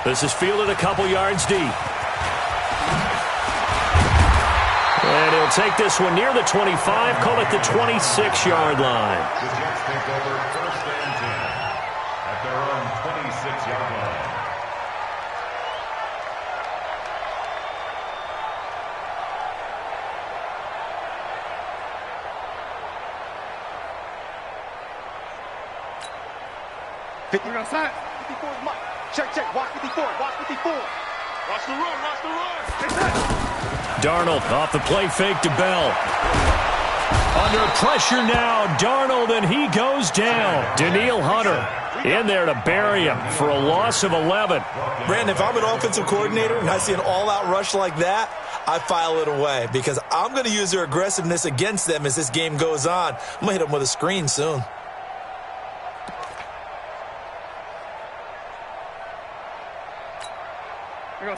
This is fielded a couple yards deep. And he'll take this one near the 25, call it the 26-yard line. The Jets take over 1st and 10 at their own 26-yard line. Outside. 54 is Mike. Check. Watch 54. Watch 54. Watch the run. Watch the run. Darnold off the play fake to Bell. Under pressure now, Darnold, and he goes down. Danielle Hunter in there to bury him for a loss of 11. Brandon, if I'm an offensive coordinator and I see an all-out rush like that, I file it away because I'm going to use their aggressiveness against them as this game goes on. I'm going to hit them with a screen soon.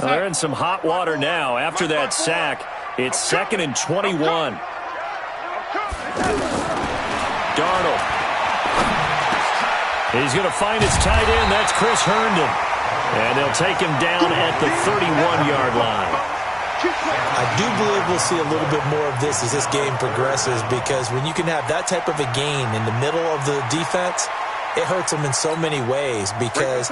They're in some hot water now. After that sack, it's 2nd and 21. Darnold. He's going to find his tight end. That's Chris Herndon. And they'll take him down at the 31-yard line. I do believe we'll see a little bit more of this as this game progresses because when you can have that type of a gain in the middle of the defense, it hurts them in so many ways because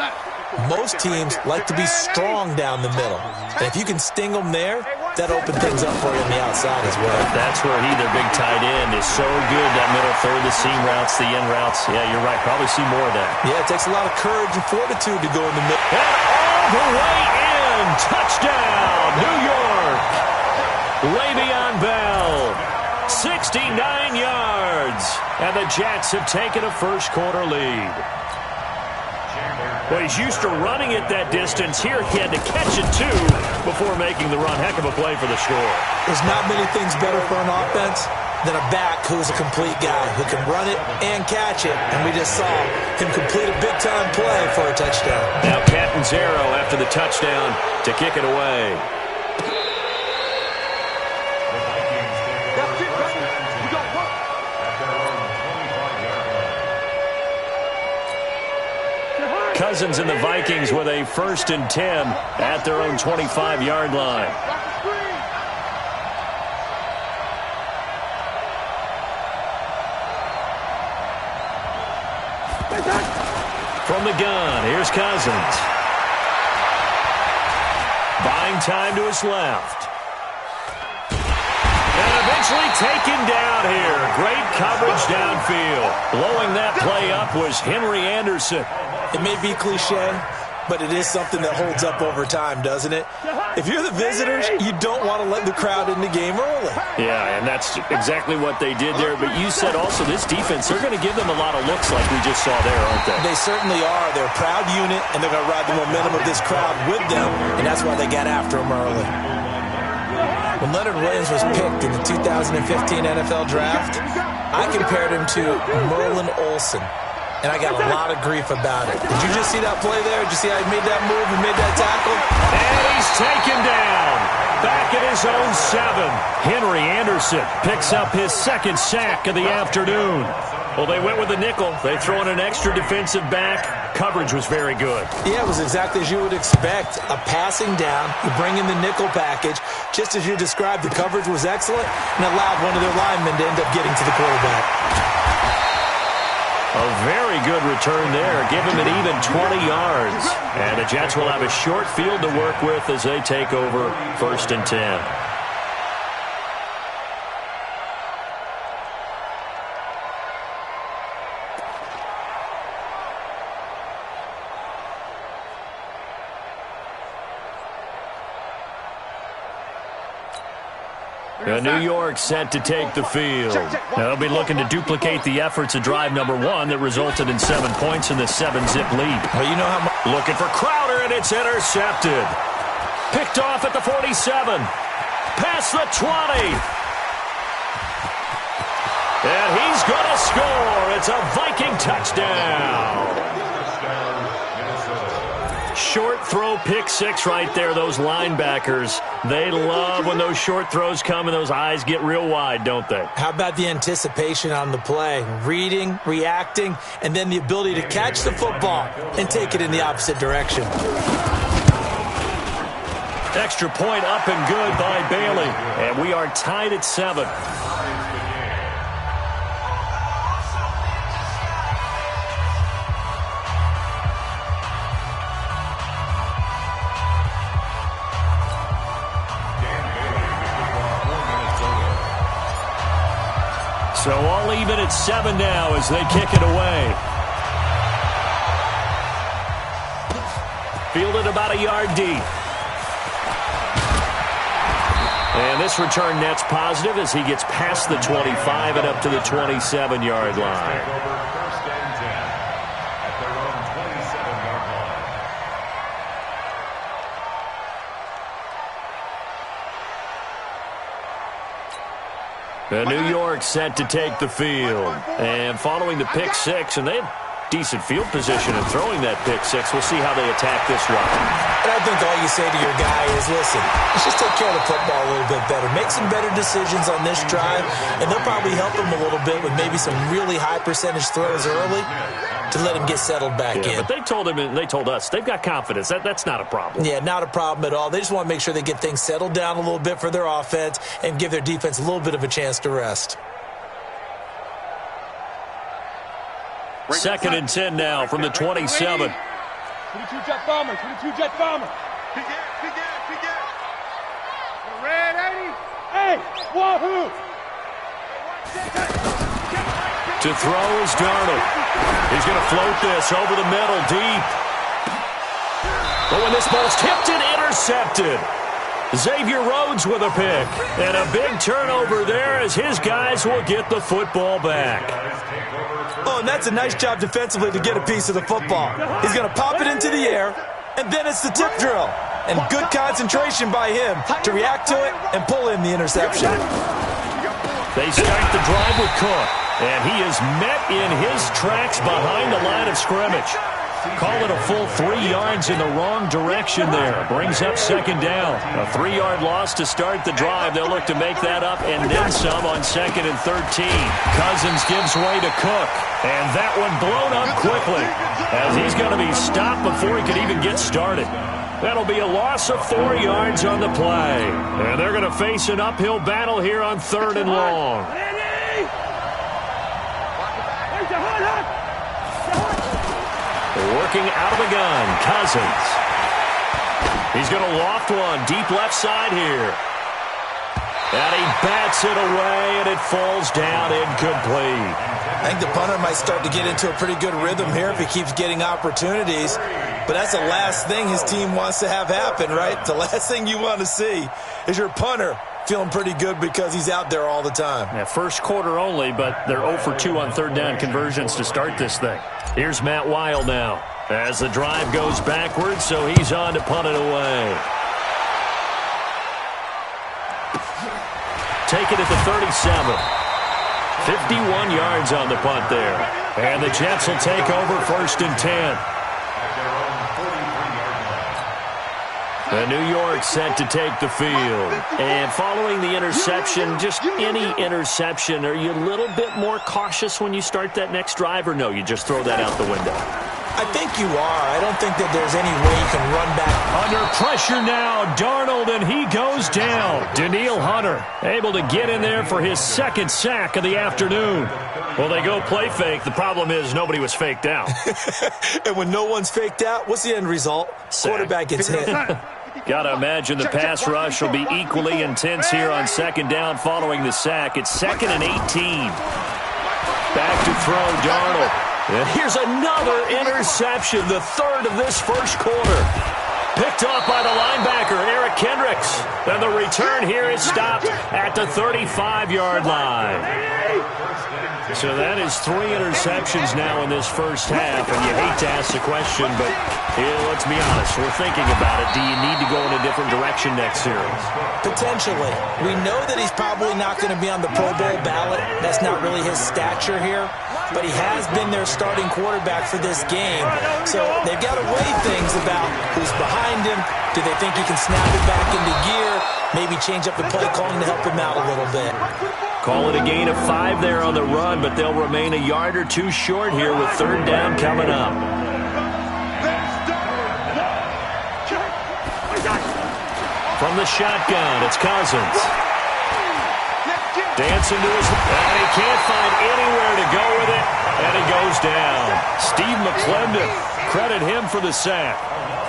most teams like to be strong down the middle. And if you can sting them there, that opens things up for you on the outside as well. That's where their big tight end, is so good, that middle third, the seam routes, the in routes. Yeah, you're right. Probably see more of that. Yeah, it takes a lot of courage and fortitude to go in the middle. And all the way in. Touchdown, New York. Le'Veon Bell. 69 yards. And the Jets have taken a first quarter lead. Well, he's used to running it that distance. Here he had to catch it, too, before making the run. Heck of a play for the score. There's not many things better for an offense than a back who's a complete guy who can run it and catch it. And we just saw him complete a big-time play for a touchdown. Now Catanzaro after the touchdown to kick it away. Cousins and the Vikings with a 1st and 10 at their own 25-yard line. From the gun, here's Cousins. Buying time to his left. And eventually taken down here. Great coverage downfield. Blowing that play up was Henry Anderson. It may be cliche, but it is something that holds up over time, doesn't it? If you're the visitors, you don't want to let the crowd in the game early. Yeah, and that's exactly what they did there. But you said also this defense, they're going to give them a lot of looks like we just saw there, aren't they? They certainly are. They're a proud unit, and they're going to ride the momentum of this crowd with them, and that's why they got after them early. When Leonard Williams was picked in the 2015 NFL Draft, I compared him to Merlin Olsen. And I got a lot of grief about it. Did you just see that play there? Did you see how he made that move and made that tackle? And he's taken down. Back at his own 7. Henry Anderson picks up his 2nd sack of the afternoon. Well, they went with the nickel. They throw in an extra defensive back. Coverage was very good. Yeah, it was exactly as you would expect. A passing down. You bring in the nickel package. Just as you described, the coverage was excellent and allowed one of their linemen to end up getting to the quarterback. A very good return there. Give him an even 20 yards. And the Jets will have a short field to work with as they take over 1st and 10. New York set to take the field. They'll be looking to duplicate the efforts of drive number 1 that resulted in 7 points in the 7-zip lead. Well, you know how much. Looking for Crowder, and it's intercepted. Picked off at the 47. Past the 20. And he's going to score. It's a Viking touchdown. Short throw, pick 6 right there. Those linebackers, they love when those short throws come and those eyes get real wide, don't they? How about the anticipation on the play? Reading, reacting, and then the ability to catch the football and take it in the opposite direction. Extra point up and good by Bailey. And we are tied at 7. So all even at 7 now as they kick it away. Fielded about a yard deep. And this return net's positive as he gets past the 25 and up to the 27-yard line. First and 10 at their own 27-yard line. New York set to take the field. And following the pick six, and they have decent field position in throwing that pick six. We'll see how they attack this drive. And I think all you say to your guy is, listen, let's just take care of the football a little bit better. Make some better decisions on this drive, and they'll probably help him a little bit with maybe some really high percentage throws early to let him get settled back in. But they told him and they told us they've got confidence. That's not a problem. Yeah, not a problem at all. They just want to make sure they get things settled down a little bit for their offense and give their defense a little bit of a chance to rest. 2nd and 10 now from the 27. 22 jet bomber, 22 jet bomber. Big air. Red 80. Hey, wahoo! To throw is Darnold. He's going to float this over the middle, deep. But when this ball's tipped and intercepted, Xavier Rhodes with a pick. And a big turnover there as his guys will get the football back. Oh, and that's a nice job defensively to get a piece of the football. He's going to pop it into the air, and then it's the tip drill. And good concentration by him to react to it and pull in the interception. They start the drive with Cook, and he is met in his tracks behind the line of scrimmage. Call it a full 3 yards in the wrong direction there. Brings up 2nd down. A 3-yard loss to start the drive. They'll look to make that up and then some on 2nd and 13. Cousins gives way to Cook. And that one blown up quickly as he's going to be stopped before he could even get started. That'll be a loss of 4 yards on the play. And they're going to face an uphill battle here on 3rd and long. Working out of the gun, Cousins. He's going to loft one deep left side here. And he bats it away, and it falls down incomplete. I think the punter might start to get into a pretty good rhythm here if he keeps getting opportunities. But that's the last thing his team wants to have happen, right? The last thing you want to see is your punter feeling pretty good because he's out there all the time. Yeah, first quarter only, but they're 0 for 2 on 3rd down conversions to start this thing. Here's Matt Weil now as the drive goes backwards, so he's on to punt it away. Take it at the 37. 51 yards on the punt there. And the Jets will take over 1st and 10. The New York set to take the field. And following the interception, just any interception, are you a little bit more cautious when you start that next drive, or no, you just throw that out the window? I think you are. I don't think that there's any way you can run back. Under pressure now, Darnold, and he goes down. Danielle Hunter able to get in there for his 2nd sack of the afternoon. Well, they go play fake. The problem is nobody was faked out. And when no one's faked out, what's the end result? Sack. Quarterback gets hit. Got to imagine the pass rush will be equally intense here on 2nd down following the sack. It's 2nd and 18. Back to throw, Darnold. And here's another interception, the 3rd of this first quarter. Picked off by the linebacker, Eric Kendricks. And the return here is stopped at the 35-yard line. So that is 3 interceptions now in this first half, and you hate to ask the question, but let's be honest, we're thinking about it. Do you need to go in a different direction next series? Potentially. We know that he's probably not going to be on the Pro Bowl ballot. That's not really his stature here, but he has been their starting quarterback for this game. So they've got to weigh things about who's behind him. Do they think he can snap it back into gear? Maybe change up the play calling to help him out a little bit. Call it a gain of 5 there on the run, but they'll remain a yard or 2 short here with 3rd down coming up. From the shotgun, it's Cousins. Dancing to his... And he can't find anywhere to go with it. And he goes down. Steve McClendon, credit him for the sack.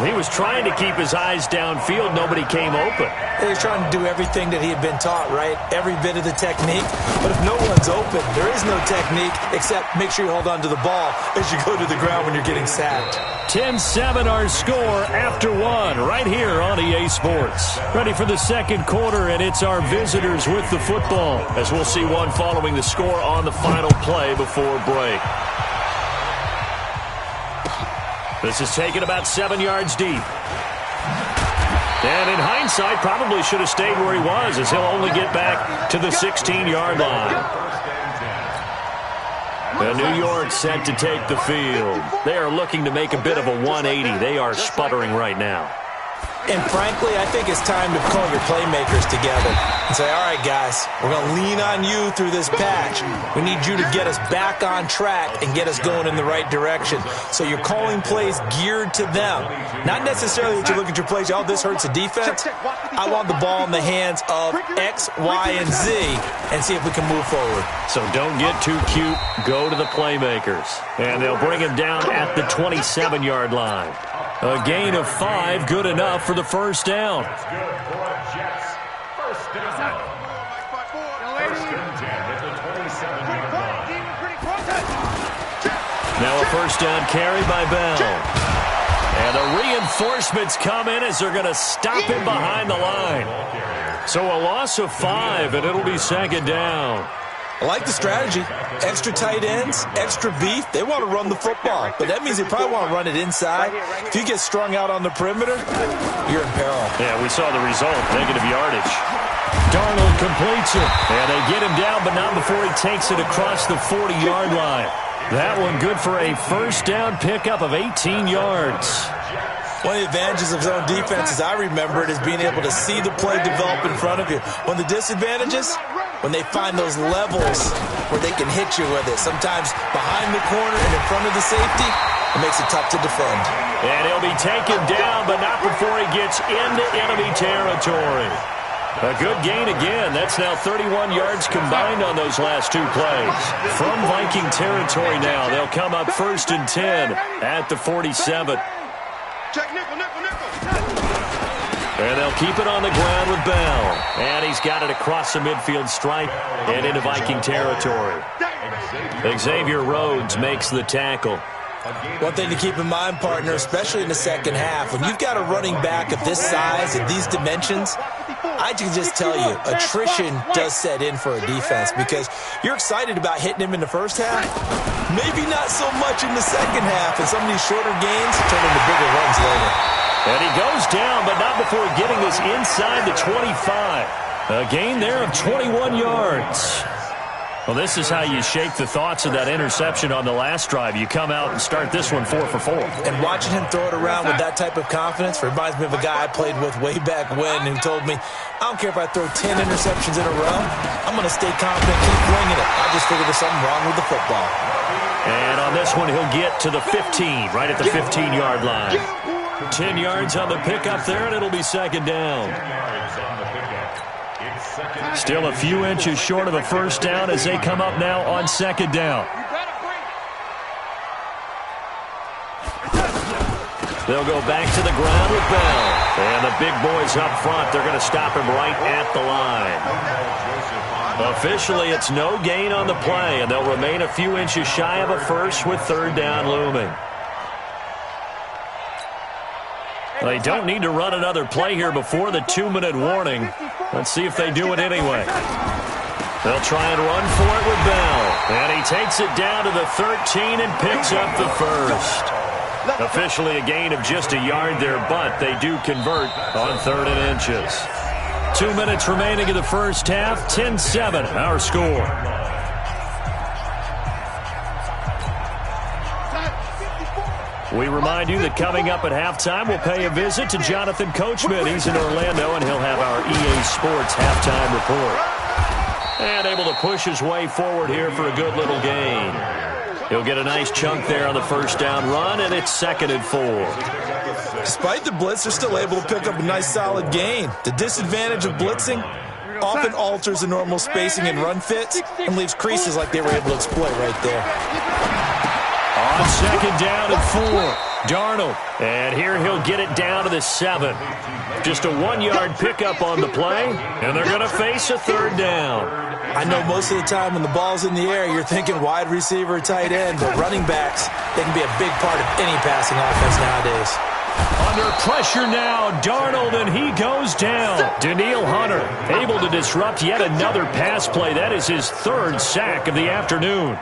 He was trying to keep his eyes downfield. Nobody came open. He was trying to do everything that he had been taught, right? Every bit of the technique. But if no one's open, there is no technique except make sure you hold on to the ball as you go to the ground when you're getting sacked. 10-7 our score after one right here on EA Sports. Ready for the second quarter, and it's our visitors with the football as we'll see one following the score on the final play before break. This is taken about 7 yards deep. And in hindsight, probably should have stayed where he was as he'll only get back to the 16-yard line. And New York set to take the field. They are looking to make a bit of a 180. They are sputtering right now. And frankly, I think it's time to call your playmakers together and say, all right, guys, we're going to lean on you through this patch. We need you to get us back on track and get us going in the right direction. So you're calling plays geared to them. Not necessarily that you look at your plays, oh, this hurts the defense. I want the ball in the hands of X, Y, and Z and see if we can move forward. So don't get too cute. Go to the playmakers. And they'll bring him down at the 27-yard line. A gain of 5, good enough for the first down. That's good for Jets. First down. First and 10 at the 27-yard line. Now a first down carry by Bell. And the reinforcements come in as they're going to stop him behind the line. So a loss of 5, and it'll be second down. I like the strategy. Extra tight ends, extra beef. They want to run the football, but that means they probably want to run it inside. If you get strung out on the perimeter, you're in peril. Yeah, we saw the result, negative yardage. Darnold completes it, and they get him down, but not before he takes it across the 40-yard line. That one good for a first down pickup of 18 yards. One of the advantages of zone defense, as I remember it, is being able to see the play develop in front of you. One of the disadvantages, when they find those levels where they can hit you with it. Sometimes behind the corner and in front of the safety, it makes it tough to defend. And he'll be taken down, but not before he gets into enemy territory. A good gain again. That's now 31 yards combined on those last two plays. From Viking territory now, they'll come up first and 10 at the 47. Check nickel. And they'll keep it on the ground with Bell. And he's got it across the midfield stripe and into Viking territory. Xavier Rhodes makes the tackle. One thing to keep in mind, partner, especially in the second half, when you've got a running back of this size and these dimensions, I can just tell you, attrition does set in for a defense because you're excited about hitting him in the first half. Maybe not so much in the second half, and some of these shorter gains turn into bigger runs later. And he goes down, but not before getting this inside the 25. A gain there of 21 yards. Well, this is how you shake the thoughts of that interception on the last drive. You come out and start this one 4 for 4. And watching him throw it around with that type of confidence reminds me of a guy I played with way back when who told me, I don't care if I throw 10 interceptions in a row, I'm going to stay confident, keep winging it. I just figured there's something wrong with the football. And on this one, he'll get to the 15, right at the 15-yard line. 10 yards on the pickup there, and it'll be second down. Still a few inches short of a first down as they come up now on second down. They'll go back to the ground with Bell. And the big boys up front, they're going to stop him right at the line. Officially, it's no gain on the play, and they'll remain a few inches shy of a first with third down looming. They don't need to run another play here before the 2-minute warning. Let's see if they do it anyway. They'll try and run for it with Bell. And he takes it down to the 13 and picks up the first. Officially a gain of just a yard there, but they do convert on 3rd and inches. 2 minutes remaining in the first half. 10-7, our score. We remind you that coming up at halftime, we'll pay a visit to Jonathan Coachman. He's in Orlando, and he'll have our EA Sports halftime report. And able to push his way forward here for a good little gain. He'll get a nice chunk there on the first down run, and it's 2nd and 4. Despite the blitz, they're still able to pick up a nice solid gain. The disadvantage of blitzing often alters the normal spacing and run fits and leaves creases like they were able to exploit right there. On second down and 4, Darnold. And here he'll get it down to the 7. Just a 1-yard pickup on the play, and they're going to face a third down. I know most of the time when the ball's in the air, you're thinking wide receiver, tight end, but running backs, they can be a big part of any passing offense nowadays. Under pressure now, Darnold, and he goes down. Danielle Hunter able to disrupt yet another pass play. That is his 3rd sack of the afternoon.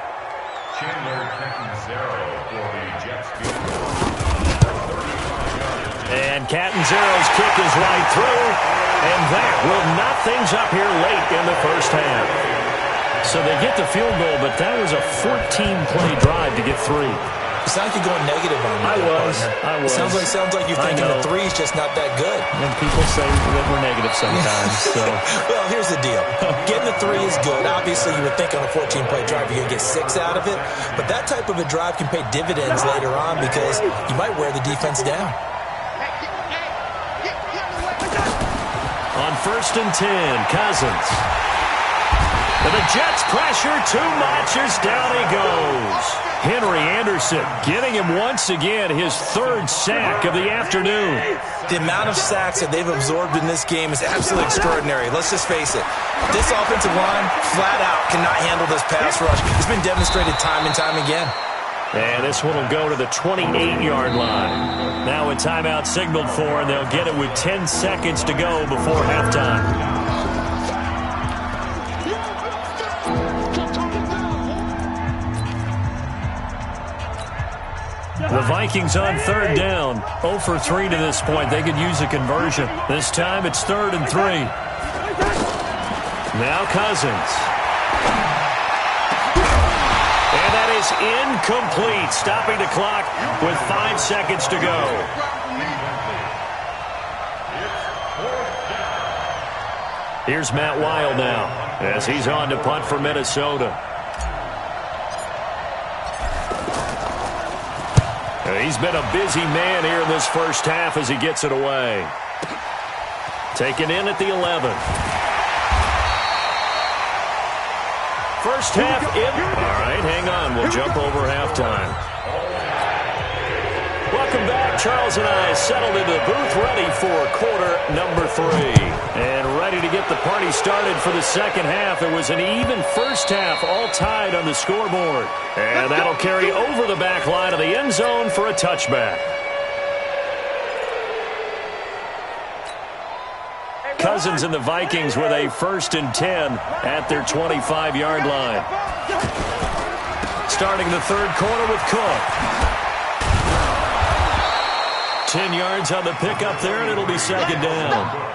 And Catanzaro's kick is right through, and that will knot things up here late in the first half. So they get the field goal, but that was a 14-play drive to get 3. It sounds like you're going negative on me. I was. Sounds like you're thinking the 3's just not that good. And people say that we're negative sometimes. So. Well, here's the deal. Getting the 3 is good. Obviously, you would think on a 14-play drive you're going to get 6 out of it. But that type of a drive can pay dividends later on because you might wear the defense down. On 1st and 10, Cousins. And the Jets pressure too much as down he goes. Henry Anderson getting him once again his 3rd sack of the afternoon. The amount of sacks that they've absorbed in this game is absolutely extraordinary. Let's just face it. This offensive line, flat out, cannot handle this pass rush. It's been demonstrated time and time again. And this one will go to the 28-yard line. Now a timeout signaled for, and they'll get it with 10 seconds to go before halftime. The Vikings on 3rd down. 0 for 3 to this point. They could use a conversion. This time it's 3rd and 3. Now Cousins. And that is incomplete. Stopping the clock with 5 seconds to go. Here's Matt Wild now as he's on to punt for Minnesota. He's been a busy man here in this first half as he gets it away. Taken in at the 11. First half in. All right, hang on. We'll jump over halftime. Welcome back. Charles and I settled into the booth ready for quarter number 3. And ready to get the party started for the second half. It was an even first half, all tied on the scoreboard. And that'll carry over the back line of the end zone for a touchback. Cousins and the Vikings with a 1st and 10 at their 25-yard line. Starting the 3rd quarter with Cook. 10 yards on the pickup there, and it'll be 2nd down.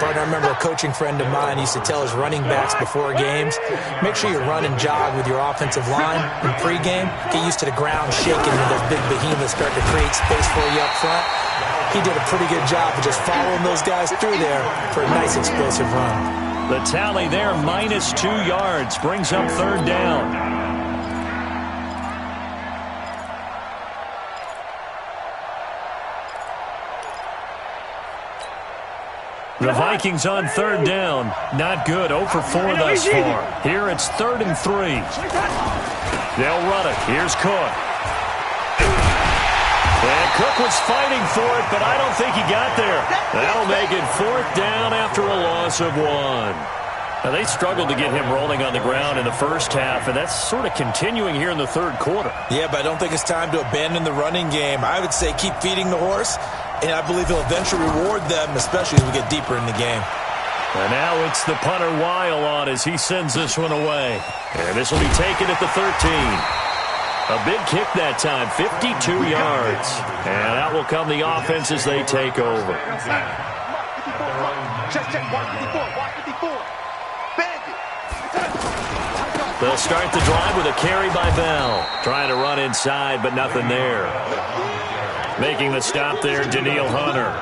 Partner, I remember a coaching friend of mine used to tell his running backs before games, make sure you run and jog with your offensive line in pregame. Get used to the ground shaking when those big behemoths start to create space for you up front. He did a pretty good job of just following those guys through there for a nice explosive run. The tally there, minus 2 yards, brings up 3rd down. The Vikings on 3rd down. Not good. 0 for 4 thus far. Here it's 3rd and 3. They'll run it. Here's Cook. And Cook was fighting for it, but I don't think he got there. That'll make it 4th down after a loss of 1. Now, they struggled to get him rolling on the ground in the first half, and that's sort of continuing here in the 3rd quarter. Yeah, but I don't think it's time to abandon the running game. I would say keep feeding the horse, and I believe he'll eventually reward them, especially as we get deeper in the game. And now it's the punter Weil on as he sends this one away. And this will be taken at the 13. A big kick that time, 52 yards. And out will come the offense as they take over. They'll start the drive with a carry by Bell. Trying to run inside, but nothing there. Making the stop there, Danielle Hunter.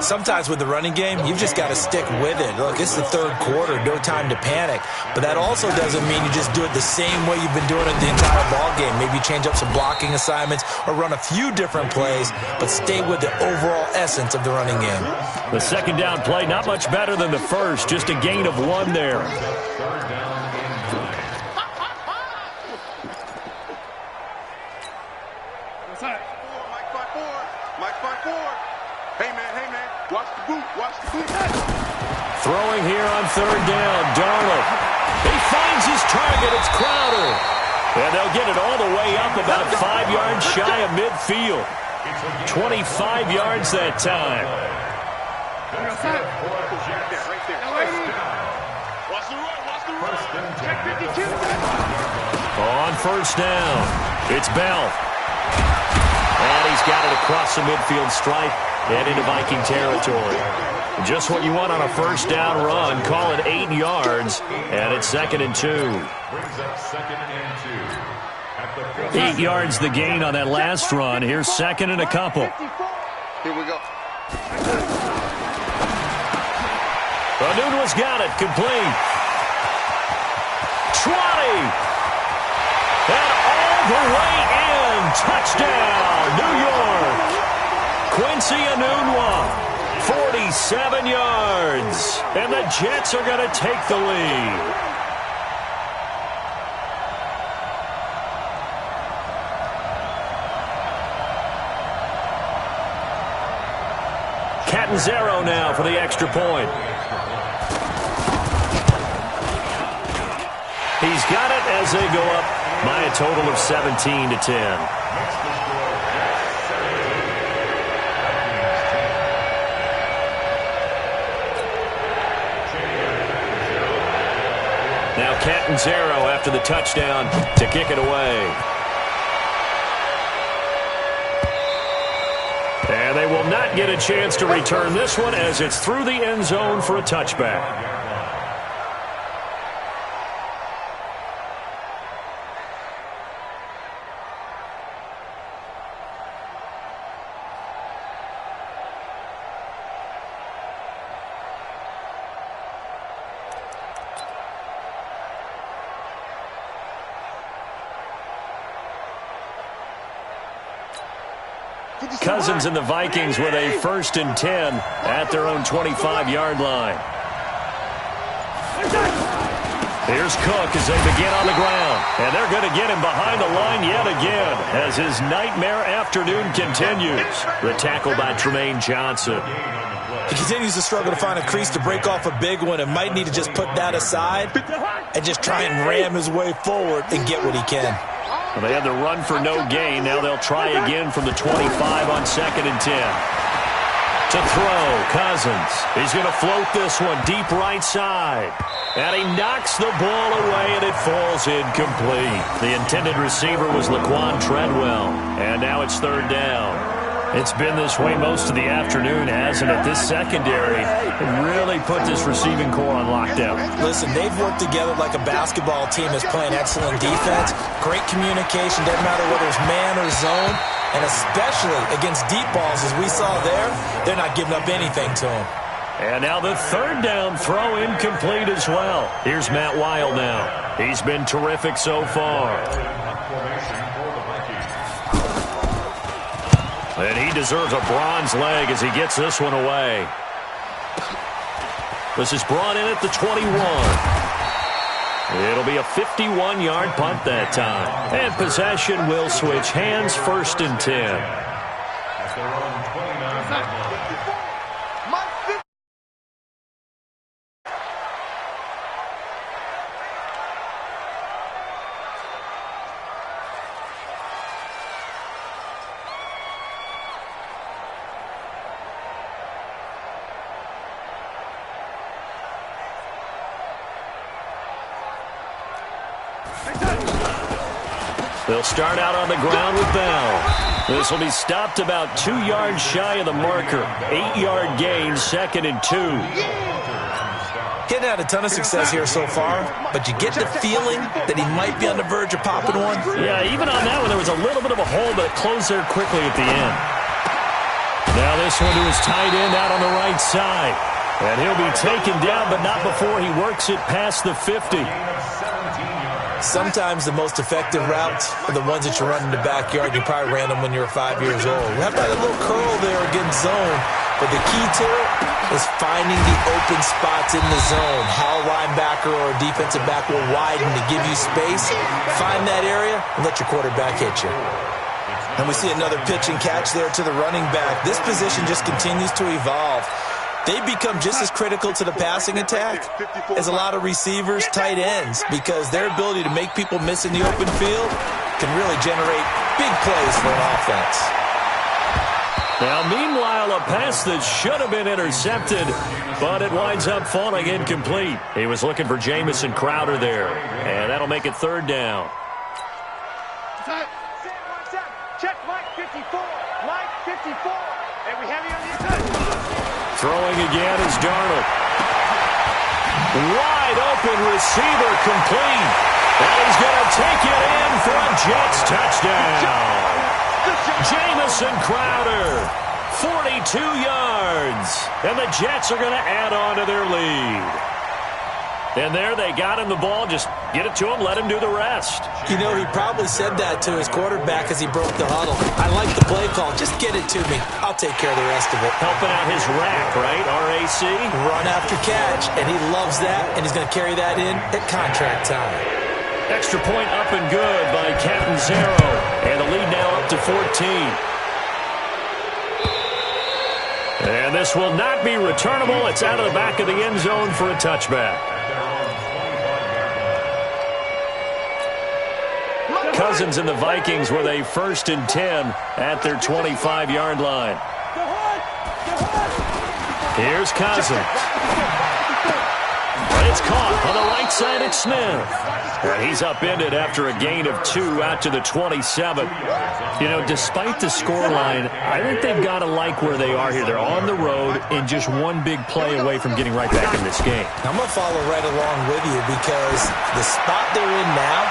Sometimes with the running game, you've just got to stick with it. Look, it's the third quarter, no time to panic. But that also doesn't mean you just do it the same way you've been doing it the entire ball game. Maybe change up some blocking assignments or run a few different plays, but stay with the overall essence of the running game. The second down play, not much better than the first, just a gain of 1 there. Throwing here on third down, Darnold. He finds his target, it's Crowder. And they'll get it all the way up about 5 yards shy of midfield. 25 yards that time. On first down, it's Bell. And he's got it across the midfield stripe and into Viking territory. Just what you want on a first down run. Call it 8 yards, and it's 2nd and 2. 8 yards the gain on that last run. Here's 2nd and a couple. Here we go. Nunwa's got it, complete. Trotty. And all the way in. Touchdown, New York. Quincy Enunwa. 47 yards, and the Jets are going to take the lead. Catanzaro now for the extra point. He's got it as they go up by a total of 17-10. Now Catanzaro after the touchdown to kick it away. And they will not get a chance to return this one as it's through the end zone for a touchback. Cousins and the Vikings with a 1st and 10 at their own 25-yard line. Here's Cook as they begin on the ground. And they're going to get him behind the line yet again as his nightmare afternoon continues. The tackle by Tremaine Johnson. He continues to struggle to find a crease to break off a big one and might need to just put that aside and just try and ram his way forward and get what he can. Well, they had the run for no gain. Now they'll try again from the 25 on 2nd and 10. To throw, Cousins. He's going to float this one deep right side. And he knocks the ball away, and it falls incomplete. The intended receiver was Laquan Treadwell. And now it's 3rd down. It's been this way most of the afternoon, hasn't it? This secondary really put this receiving core on lockdown. Listen, they've worked together like a basketball team that's playing excellent defense. Great communication, doesn't matter whether it's man or zone. And especially against deep balls, as we saw there, they're not giving up anything to them. And now the 3rd down throw incomplete as well. Here's Matt Weil now. He's been terrific so far. And he deserves a bronze leg as he gets this one away. This is brought in at the 21. It'll be a 51-yard punt that time. And possession will switch hands, 1st and 10. They'll start out on the ground with Bell. This will be stopped about 2 yards shy of the marker. 8-yard gain, 2nd and 2. Getting had a ton of success here so far, but you get the feeling that he might be on the verge of popping one. Yeah, even on that one, there was a little bit of a hole, but it closed there quickly at the end. Now this one to his tight end out on the right side. And he'll be taken down, but not before he works it past the 50. Sometimes the most effective routes are the ones that you run in the backyard. You probably ran them when you were 5 years old. You have that little curl there against zone, but the key to it is finding the open spots in the zone. How a linebacker or a defensive back will widen to give you space. Find that area and let your quarterback hit you. And we see another pitch and catch there to the running back. This position just continues to evolve. They become just as critical to the passing attack as a lot of receivers, tight ends, because their ability to make people miss in the open field can really generate big plays for an offense. Now, meanwhile, a pass that should have been intercepted, but it winds up falling incomplete. He was looking for Jamison Crowder there, and that'll make it third down. Check Mike 54. Mike 54. And we have you on the inside. Throwing again is Darnold. Wide open receiver complete. And he's going to take it in for a Jets touchdown. Jamison Crowder, 42 yards. And the Jets are going to add on to their lead. And there they got him the ball. Just get it to him, let him do the rest. You know, he probably said that to his quarterback as he broke the huddle. I like the play call. Just get it to me. I'll take care of the rest of it. Helping out his rack, right? RAC? Run after catch, and he loves that, and he's going to carry that in at contract time. Extra point up and good by Captain Zero. And the lead now up to 14. And this will not be returnable. It's out of the back of the end zone for a touchback. Cousins and the Vikings with a 1st and 10 at their 25-yard line. Here's Cousins. It's caught on the right side at Smith. And he's upended after a gain of 2 out to the 27. You know, despite the scoreline, I think they've got to like where they are here. They're on the road and just one big play away from getting right back in this game. I'm going to follow right along with you because the spot they're in now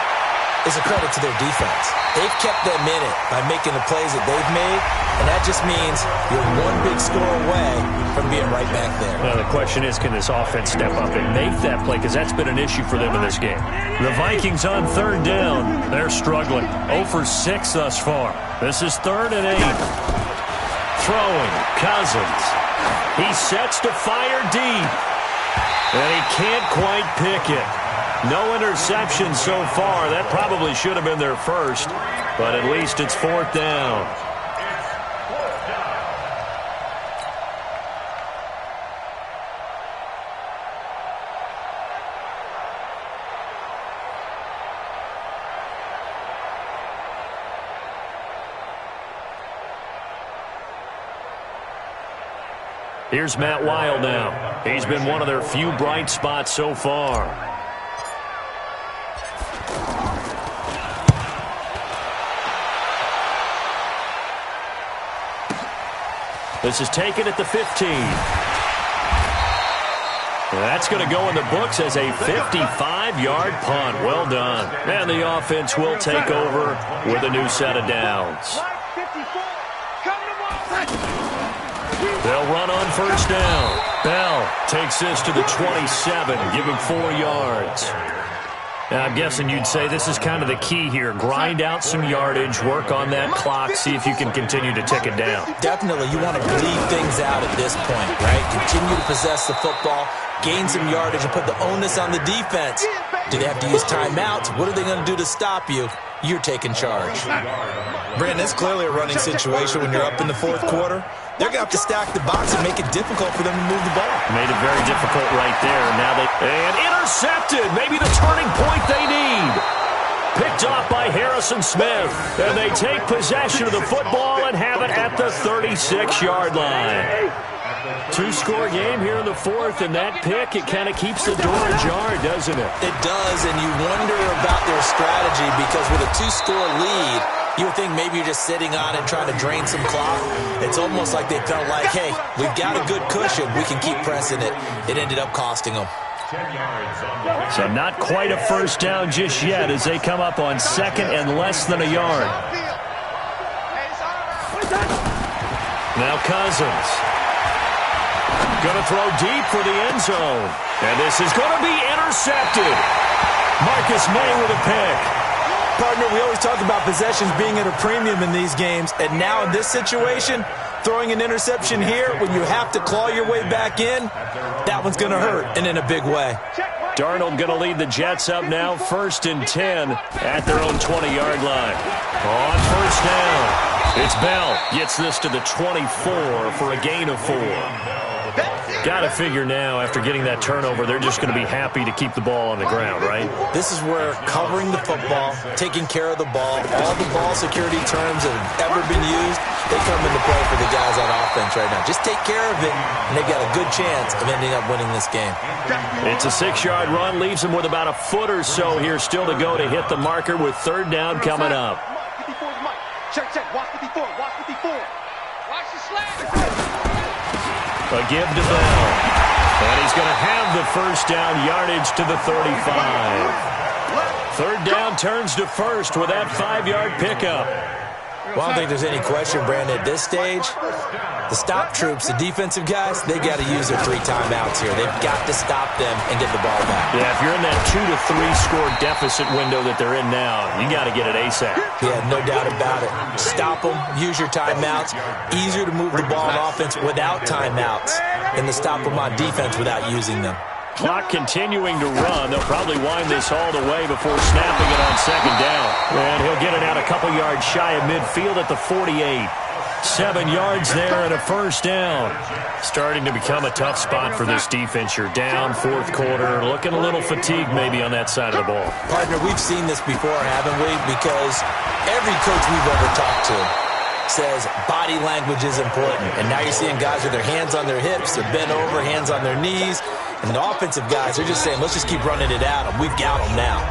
is a credit to their defense. They've kept them in it by making the plays that they've made, and that just means you're one big score away from being right back there. Well, the question is, can this offense step up and make that play? Because that's been an issue for them in this game. The Vikings on 3rd down. They're struggling. 0 for 6 thus far. This is 3rd and 8. Throwing. Cousins. He sets to fire deep. And he can't quite pick it. No interception so far. That probably should have been their first, but at least it's 4th down. Here's Matt Wild now. He's been one of their few bright spots so far. This is taken at the 15. That's going to go in the books as a 55-yard punt. Well done. And the offense will take over with a new set of downs. They'll run on 1st down. Bell takes this to the 27, giving 4 yards. Now, I'm guessing you'd say this is kind of the key here. Grind out some yardage, work on that clock, see if you can continue to tick it down. Definitely, you want to bleed things out at this point, right? Continue to possess the football, gain some yardage, and put the onus on the defense. Do they have to use timeouts? What are they going to do to stop you? You're taking charge. Brandon, it's clearly a running situation when you're up in the 4th quarter. They're going to have to stack the box and make it difficult for them to move the ball. Made it very difficult right there. Now and intercepted. Maybe the turning point they need. Picked off by Harrison Smith. And they take possession of the football and have it at the 36-yard line. 2-score game here in the 4th, and that pick, it kind of keeps the door ajar, doesn't it? It does, and you wonder about their strategy because with a 2-score lead, you would think maybe you're just sitting on it trying to drain some clock. It's almost like they felt like, hey, we've got a good cushion. We can keep pressing it. It ended up costing them. So not quite a 1st down just yet as they come up on 2nd and less than a yard. Now Cousins. Going to throw deep for the end zone. And this is going to be intercepted. Marcus May with a pick. Partner, we always talk about possessions being at a premium in these games. And now in this situation, throwing an interception here when you have to claw your way back in, that one's going to hurt, and in a big way. Darnold going to lead the Jets up now, 1st and 10 at their own 20-yard line. On first down, it's Bell. Gets this to the 24 for a gain of 4. Got to figure now, after getting that turnover, they're just going to be happy to keep the ball on the ground, right? This is where covering the football, taking care of the ball, all the ball security terms that have ever been used, they come into play for the guys on offense right now. Just take care of it, and they've got a good chance of ending up winning this game. It's a 6-yard run, leaves them with about a foot or so here still to go to hit the marker with 3rd down coming up. Check, watch 54, watch 54. Watch the slant. A give to Bell. And he's going to have the first down yardage to the 35. 3rd down turns to 1st with that 5-yard pickup. Well, I don't think there's any question, Brandon, at this stage, the stop troops, the defensive guys, they got to use their 3 timeouts here. They've got to stop them and get the ball back. Yeah, if you're in that 2 to 3 score deficit window that they're in now, you got to get it ASAP. Yeah, no doubt about it. Stop them, use your timeouts. Easier to move the ball on offense without timeouts than to stop them on defense without using them. Clock continuing to run. They'll probably wind this all the way before snapping it on 2nd down. And he'll get it out a couple yards shy of midfield at the 48. 7 yards there and a 1st down. Starting to become a tough spot for this defense. You're down 4th quarter. Looking a little fatigued maybe on that side of the ball. Partner, we've seen this before, haven't we? Because every coach we've ever talked to says body language is important. And now you're seeing guys with their hands on their hips, they're bent over, hands on their knees. And the offensive guys, they're just saying, let's just keep running it at them. We've got them now.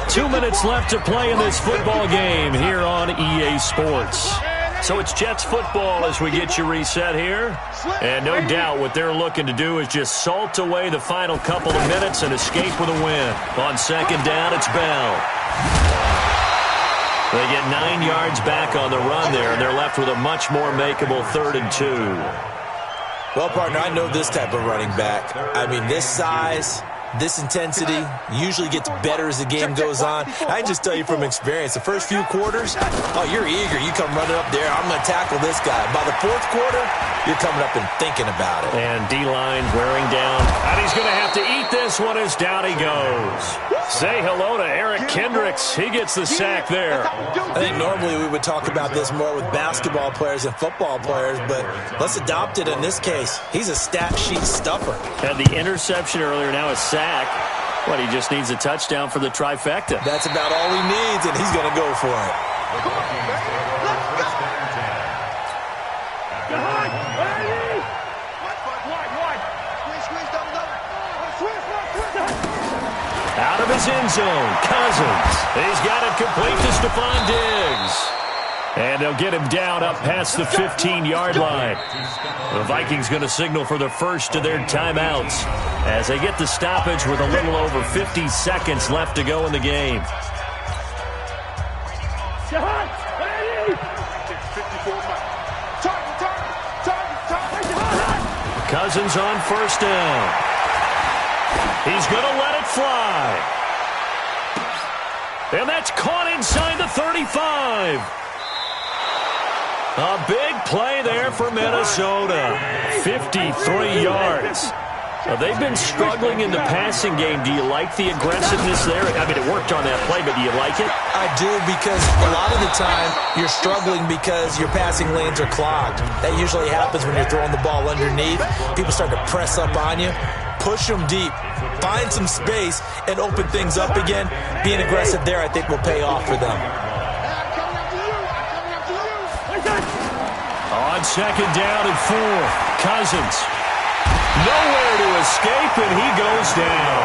2 minutes left to play in this football game here on EA Sports. So it's Jets football as we get you reset here. And no doubt what they're looking to do is just salt away the final couple of minutes and escape with a win. On 2nd down, it's Bell. They get 9 yards back on the run there, and they're left with a much more makeable 3rd and 2. Well, partner, I know this type of running back. I mean, this size, this intensity usually gets better as the game goes on. I can just tell you from experience, the first few quarters, oh, you're eager. You come running up there, I'm going to tackle this guy. By the 4th quarter, you're coming up and thinking about it. And D-line wearing down. And he's going to have to eat this one as down he goes. Say hello to Eric Kendricks. He gets the sack there. I think normally we would talk about this more with basketball players and football players, but let's adopt it in this case. He's a stat sheet stuffer. Had the interception earlier, now a sack. What, he just needs a touchdown for the trifecta. That's about all he needs, and he's going to go for it. Out of his end zone, Cousins. He's got it complete to Stephon Diggs. And they'll get him down up past the 15-yard line. The Vikings going to signal for the first of their timeouts as they get the stoppage with a little over 50 seconds left to go in the game. Cousins on 1st down. He's going to let it fly. And that's caught inside the 35. A big play there for Minnesota. 53 yards. They've been struggling in the passing game. Do you like the aggressiveness there? I mean, it worked on that play, but do you like it? I do, because a lot of the time you're struggling because your passing lanes are clogged. That usually happens when you're throwing the ball underneath. People start to press up on you. Push them deep. Find some space and open things up again. Being aggressive there, I think, will pay off for them. On 2nd down and 4, Cousins. Nowhere to escape, and he goes down.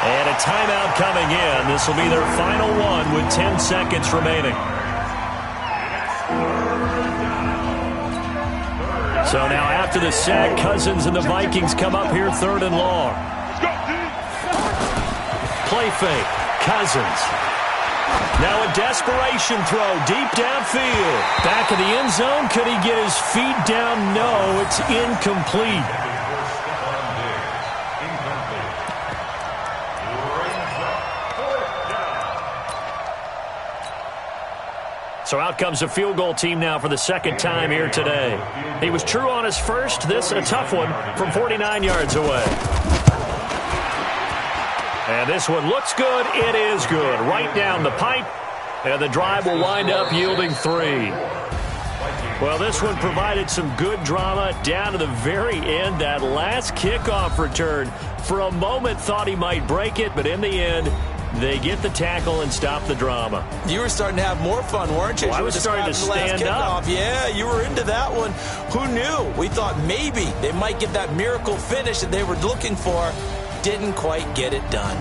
And a timeout coming in. This will be their final one with 10 seconds remaining. So now after the sack, Cousins and the Vikings come up here 3rd and long. Play fake. Cousins. Now a desperation throw deep downfield. Back of the end zone. Could he get his feet down? No, it's incomplete. So out comes a field goal team now for the second time here today. He was true on his first. This a tough one from 49 yards away. And this one looks good. It is good. Right down the pipe. And the drive will wind up yielding 3. Well, this one provided some good drama down to the very end. That last kickoff return, for a moment, thought he might break it, but in the end, they get the tackle and stop the drama. You were starting to have more fun, weren't you? Well, I was starting to stand up. Yeah, you were into that one. Who knew? We thought maybe they might get that miracle finish that they were looking for. Didn't quite get it done.